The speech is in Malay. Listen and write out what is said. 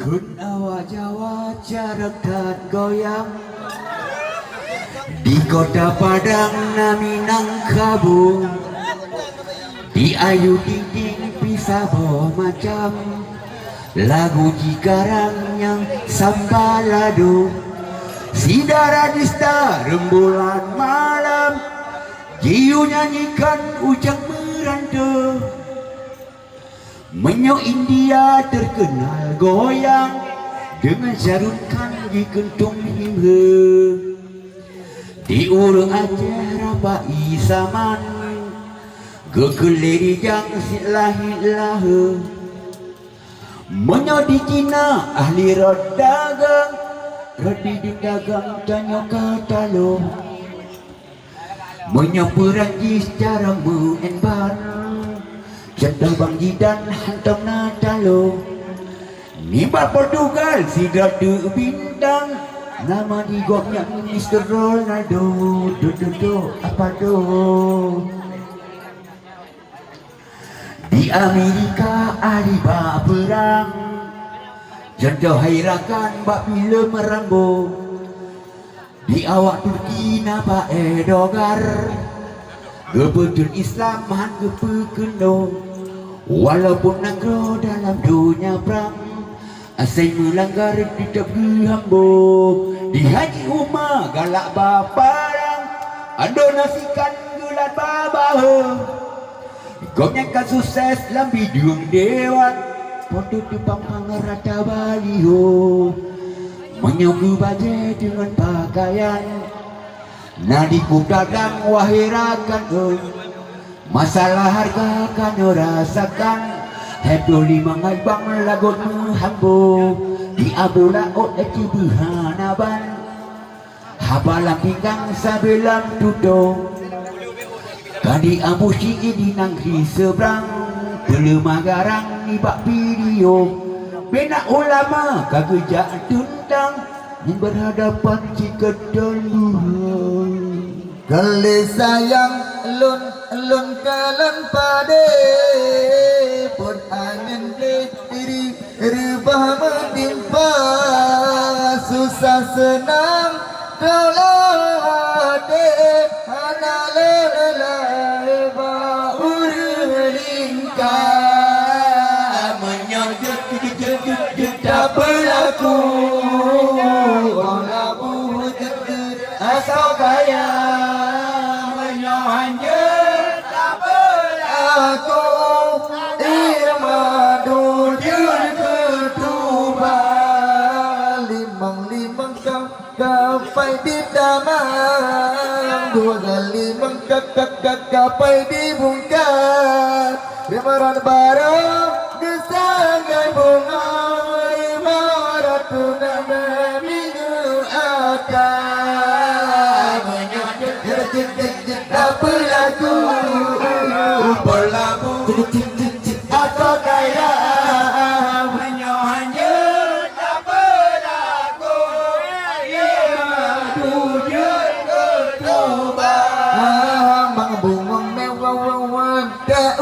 Kun awak Jawa carakat goyang di kota Padang na Minangkabau, di ayu dinding pisah bawah macam lagu Cikarang yang sambalado, sidara dista rembulan malam, Jiu nyanyikan ujang merantau. Menyo India terkenal goyang dengan Syarud Khan di kentung himhe, di urung Aceh Bai Saman gegeleri yang silahi-lahe. Menyo di Cina ahli rod dagang, rodi di dagang tanyo katalo. Menyo Perancis cara mengenbar, Contoh Bang Jidan hantam Natalo. Nimba Portugal si Radu Bintang, nama di goknya Mr. Ronaldo. Do apa do? Di Amerika ahli perang, contoh hairakan bak bila merambo. Di awak Turki napa Edogar, Gebetun Islam han gepekeno. Walaupun negara dalam dunia perang, asai melanggar tidak dihambur. Di Haji Umar galak baparang, adonasikan gulat babahe. Gomnyakan sukses dalam bidung dewan, foto tupang pangerata baliho. Menyonggu bajet dengan pakaian, nadiku dagang wahirakan oi. Masalah harga kan rasakan, hedo lima ngaibang lagot menghambu. Di abola ot cibihanaban, habalang pinggang sabelang tudong. Kadi amusi di nangri seberang, pelemah garang ni bak video. Benak ulama kagejak tuntang, yang berhadapan jika dulu. Kali sayang lun kalan pade, pun angin diri rubah mentimpa. Susah senang kalau ade hana lelai urlingkar. Menyojut tak berlaku, Olah wujud asal kaya. Aku irma dujur ketuban, limang kapai di damang, dua kali kapai di bungkat. Lima baru kesangai bunga, lima ratu nama minggu akan menyojot tak berlaku. Atau kaya menyohanya tak berlaku. Dujur ketuban, mengbungong mewah-wah tak